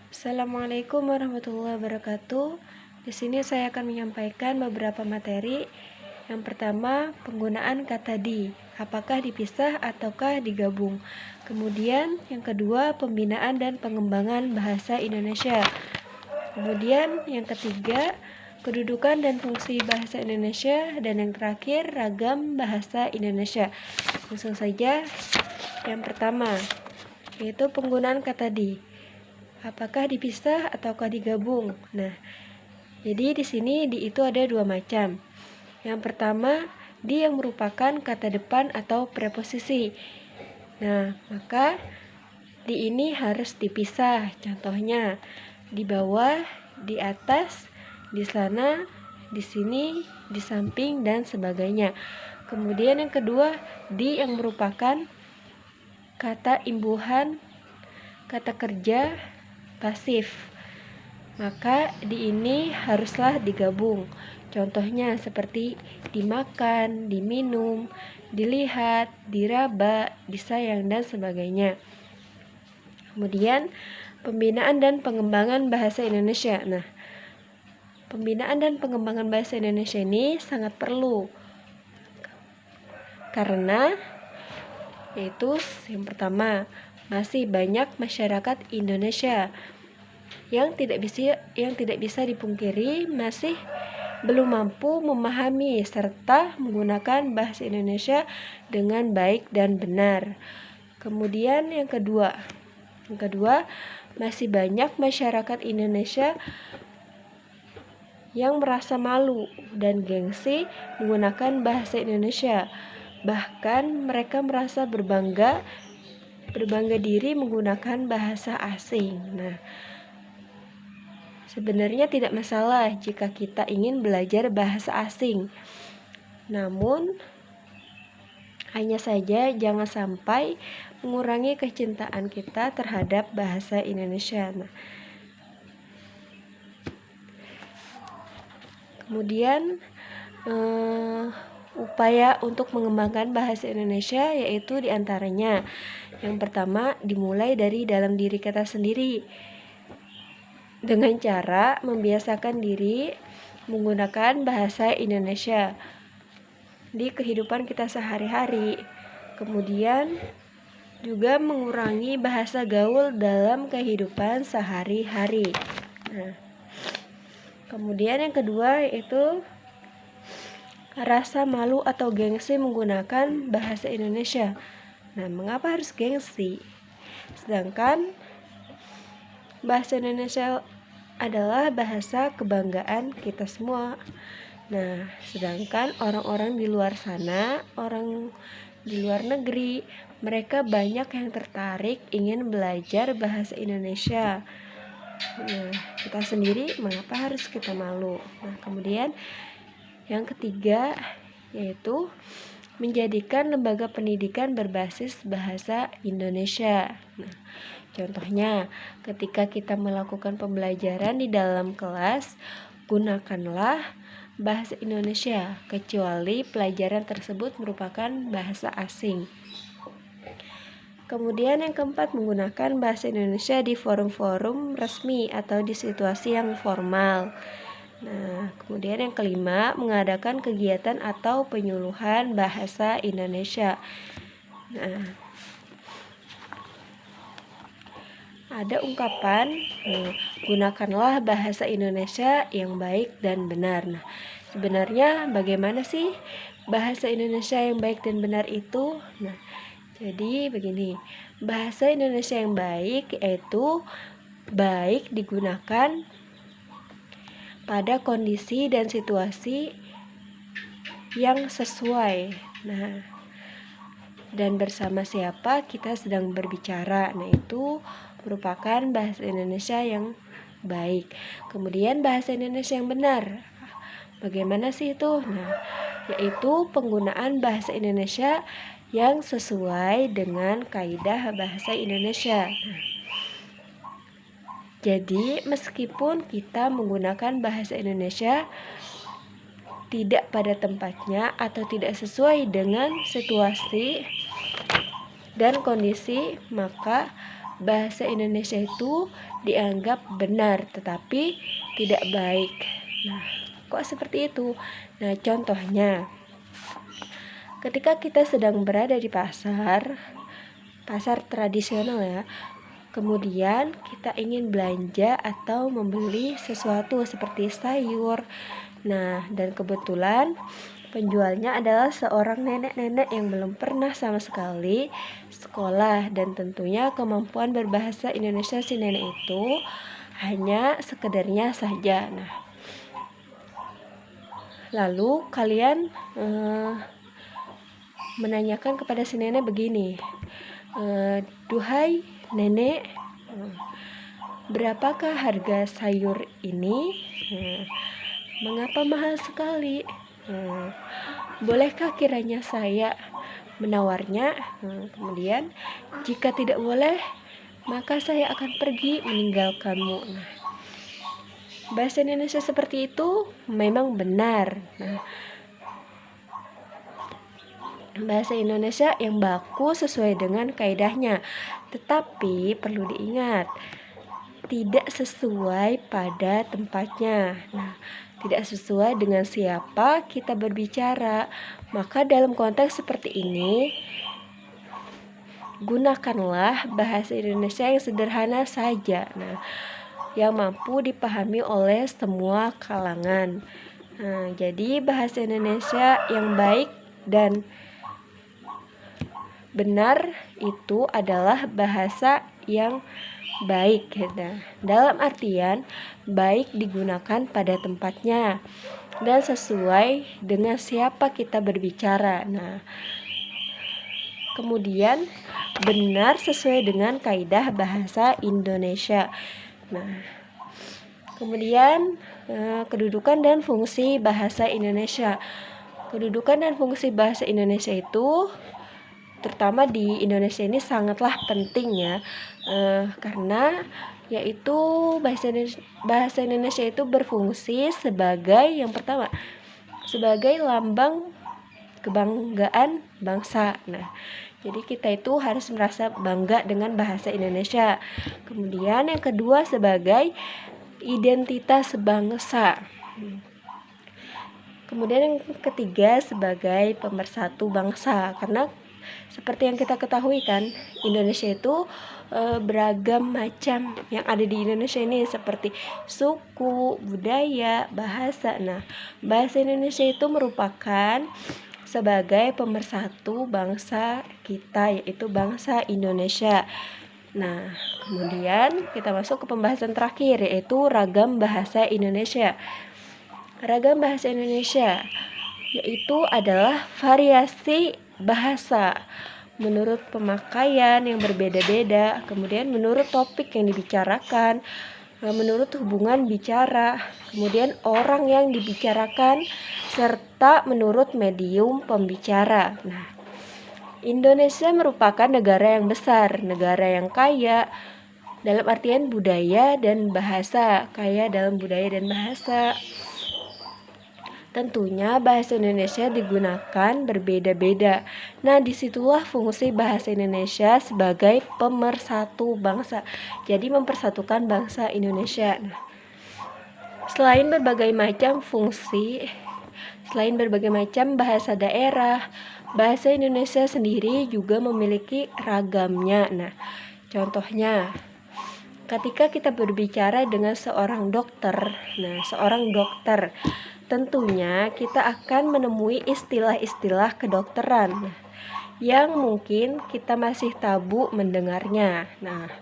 Assalamualaikum warahmatullahi wabarakatuh. Di sini saya akan menyampaikan beberapa materi. Yang pertama, penggunaan kata di. Apakah dipisah ataukah digabung? Kemudian, yang kedua, pembinaan dan pengembangan bahasa Indonesia. Kemudian, yang ketiga, kedudukan dan fungsi bahasa Indonesia. Dan yang terakhir, ragam bahasa Indonesia. Langsung saja, yang pertama, yaitu penggunaan kata di. Apakah dipisah ataukah digabung? Nah, jadi di sini di itu ada dua macam. Yang pertama, di yang merupakan kata depan atau preposisi. Nah, maka di ini harus dipisah. Contohnya, di bawah, di atas, di sana, di sini, di samping, dan sebagainya. Kemudian yang kedua, di yang merupakan kata imbuhan, kata kerja, pasif. Maka di ini haruslah digabung. Contohnya seperti dimakan, diminum, dilihat, diraba, disayang, dan sebagainya. Kemudian pembinaan dan pengembangan bahasa Indonesia. Nah, pembinaan dan pengembangan bahasa Indonesia ini sangat perlu. Karena yaitu yang pertama, masih banyak masyarakat Indonesia yang tidak bisa dipungkiri masih belum mampu memahami serta menggunakan bahasa Indonesia dengan baik dan benar. Kemudian yang kedua, masih banyak masyarakat Indonesia yang merasa malu dan gengsi menggunakan bahasa Indonesia. Bahkan mereka merasa berbangga diri menggunakan bahasa asing. Nah, sebenarnya tidak masalah jika kita ingin belajar bahasa asing. Namun, hanya saja jangan sampai mengurangi kecintaan kita terhadap bahasa Indonesia. Nah, kemudian upaya untuk mengembangkan bahasa Indonesia yaitu diantaranya yang pertama, dimulai dari dalam diri kita sendiri dengan cara membiasakan diri menggunakan bahasa Indonesia di kehidupan kita sehari-hari. Kemudian juga mengurangi bahasa gaul dalam kehidupan sehari-hari. Nah, kemudian yang kedua yaitu rasa malu atau gengsi menggunakan bahasa Indonesia. Nah, mengapa harus gengsi? Sedangkan bahasa Indonesia adalah bahasa kebanggaan kita semua. Nah, sedangkan orang-orang di luar sana, orang di luar negeri, mereka banyak yang tertarik ingin belajar bahasa Indonesia. Nah, kita sendiri mengapa harus kita malu? Nah, kemudian yang ketiga yaitu menjadikan lembaga pendidikan berbasis bahasa Indonesia. Nah, contohnya, ketika kita melakukan pembelajaran di dalam kelas, gunakanlah bahasa Indonesia, kecuali pelajaran tersebut merupakan bahasa asing. Kemudian yang keempat, menggunakan bahasa Indonesia di forum-forum resmi atau di situasi yang formal. Nah, kemudian yang kelima, mengadakan kegiatan atau penyuluhan bahasa Indonesia. Nah, ada ungkapan, gunakanlah bahasa Indonesia yang baik dan benar. Nah, sebenarnya bagaimana sih bahasa Indonesia yang baik dan benar itu? Nah, jadi begini, bahasa Indonesia yang baik yaitu baik digunakan pada kondisi dan situasi yang sesuai. Nah, dan bersama siapa kita sedang berbicara. Nah, itu merupakan bahasa Indonesia yang baik. Kemudian bahasa Indonesia yang benar. Bagaimana sih itu? Nah, yaitu penggunaan bahasa Indonesia yang sesuai dengan kaidah bahasa Indonesia. Nah, jadi meskipun kita menggunakan bahasa Indonesia tidak pada tempatnya atau tidak sesuai dengan situasi dan kondisi, maka bahasa Indonesia itu dianggap benar tetapi tidak baik. Nah, kok seperti itu? Nah, contohnya ketika kita sedang berada di pasar tradisional ya, kemudian kita ingin belanja atau membeli sesuatu seperti sayur. Nah, dan kebetulan penjualnya adalah seorang nenek-nenek yang belum pernah sama sekali sekolah, dan tentunya kemampuan berbahasa Indonesia si nenek itu hanya sekedarnya saja. Nah, lalu kalian menanyakan kepada si nenek begini, duhai nenek, berapakah harga sayur ini? Mengapa mahal sekali? Bolehkah kiranya saya menawarnya? Kemudian, jika tidak boleh, maka saya akan pergi meninggalkanmu. Nah, bahasa Indonesia seperti itu memang benar. Nah, bahasa Indonesia yang baku sesuai dengan kaidahnya, tetapi perlu diingat, tidak sesuai pada tempatnya. Nah, tidak sesuai dengan siapa kita berbicara. Maka dalam konteks seperti ini, gunakanlah bahasa Indonesia yang sederhana saja, nah, yang mampu dipahami oleh semua kalangan. Nah, jadi bahasa Indonesia yang baik dan benar itu adalah bahasa yang baik. Nah, dalam artian baik digunakan pada tempatnya dan sesuai dengan siapa kita berbicara. Nah, kemudian benar sesuai dengan kaidah bahasa Indonesia. Nah, kemudian kedudukan dan fungsi bahasa Indonesia. Kedudukan dan fungsi bahasa Indonesia itu terutama di Indonesia ini sangatlah penting ya, karena yaitu bahasa Indonesia itu berfungsi sebagai yang pertama, sebagai lambang kebanggaan bangsa. Nah, jadi kita itu harus merasa bangga dengan bahasa Indonesia. Kemudian yang kedua, sebagai identitas bangsa. Kemudian yang ketiga, sebagai pemersatu bangsa, karena seperti yang kita ketahui kan, Indonesia itu beragam macam yang ada di Indonesia ini, seperti suku, budaya, bahasa. Nah, bahasa Indonesia itu merupakan sebagai pemersatu bangsa kita, yaitu bangsa Indonesia. Nah, kemudian kita masuk ke pembahasan terakhir, yaitu ragam bahasa Indonesia. Ragam bahasa Indonesia yaitu adalah variasi bahasa menurut pemakaian yang berbeda-beda, kemudian menurut topik yang dibicarakan, menurut hubungan bicara, kemudian orang yang dibicarakan, serta menurut medium pembicara. Nah, Indonesia merupakan negara yang besar, negara yang kaya dalam artian budaya dan bahasa, kaya dalam budaya dan bahasa. Tentunya bahasa Indonesia digunakan berbeda-beda. Nah, disitulah fungsi bahasa Indonesia sebagai pemersatu bangsa. Jadi mempersatukan bangsa Indonesia. Nah, selain berbagai macam bahasa daerah, bahasa Indonesia sendiri juga memiliki ragamnya. Nah, contohnya, ketika kita berbicara dengan seorang dokter, tentunya kita akan menemui istilah-istilah kedokteran yang mungkin kita masih tabu mendengarnya. Nah,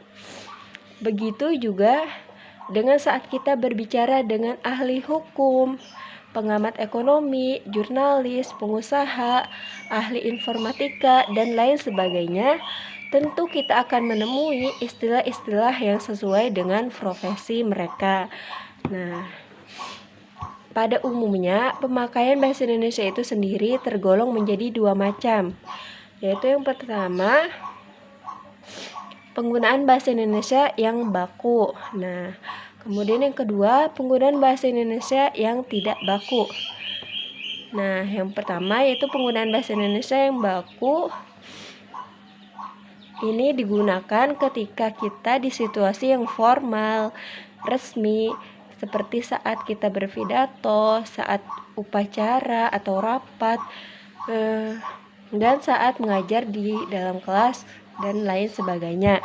begitu juga dengan saat kita berbicara dengan ahli hukum, pengamat ekonomi, jurnalis, pengusaha, ahli informatika, dan lain sebagainya. Tentu kita akan menemui istilah-istilah yang sesuai dengan profesi mereka. Nah, pada umumnya, pemakaian bahasa Indonesia itu sendiri tergolong menjadi dua macam, yaitu yang pertama, penggunaan bahasa Indonesia yang baku. Nah, kemudian yang kedua, penggunaan bahasa Indonesia yang tidak baku. Nah, yang pertama yaitu penggunaan bahasa Indonesia yang baku. ini digunakan ketika kita di situasi yang formal, resmi, seperti saat kita berpidato, saat upacara atau rapat, dan saat mengajar di dalam kelas dan lain sebagainya.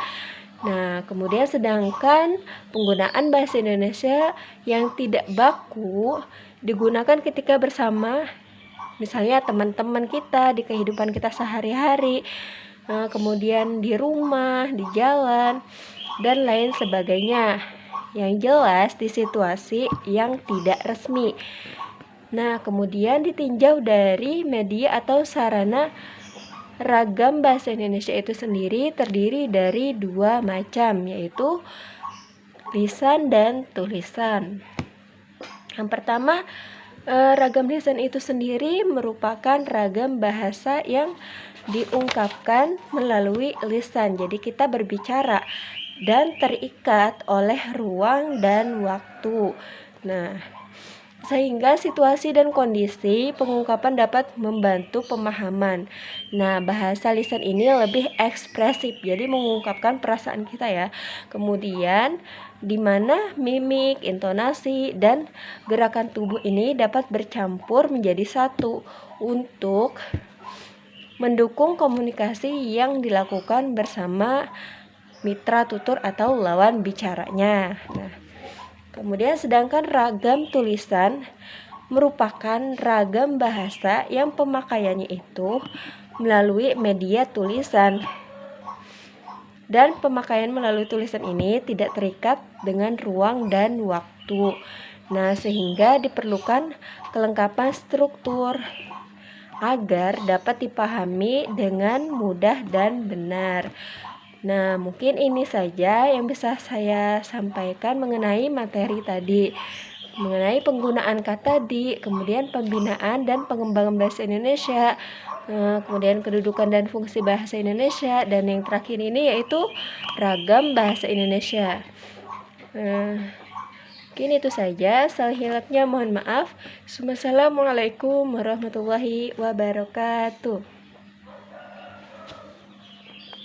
Nah, kemudian sedangkan penggunaan bahasa Indonesia yang tidak baku digunakan ketika bersama, misalnya teman-teman kita di kehidupan kita sehari-hari, kemudian di rumah, di jalan, dan lain sebagainya. Yang jelas di situasi yang tidak resmi. Nah, kemudian ditinjau dari media atau sarana. Ragam bahasa Indonesia itu sendiri terdiri dari dua macam, yaitu lisan dan tulisan. Yang pertama, ragam lisan itu sendiri merupakan ragam bahasa yang diungkapkan melalui lisan. Jadi kita berbicara dan terikat oleh ruang dan waktu. Nah, sehingga situasi dan kondisi pengungkapan dapat membantu pemahaman. Nah, bahasa lisan ini lebih ekspresif, jadi mengungkapkan perasaan kita ya. Kemudian, di mana mimik, intonasi, dan gerakan tubuh ini dapat bercampur menjadi satu untuk mendukung komunikasi yang dilakukan bersama mitra tutur atau lawan bicaranya. Nah, kemudian sedangkan ragam tulisan merupakan ragam bahasa yang pemakaiannya itu melalui media tulisan. Dan pemakaian melalui tulisan ini tidak terikat dengan ruang dan waktu. Nah, sehingga diperlukan kelengkapan struktur agar dapat dipahami dengan mudah dan benar. Nah, mungkin ini saja yang bisa saya sampaikan mengenai materi tadi, mengenai penggunaan kata di, kemudian pembinaan dan pengembangan bahasa Indonesia, kemudian kedudukan dan fungsi bahasa Indonesia, dan yang terakhir ini yaitu ragam bahasa Indonesia. Mungkin itu saja, salah hilapnya mohon maaf. Wassalamualaikum warahmatullahi wabarakatuh.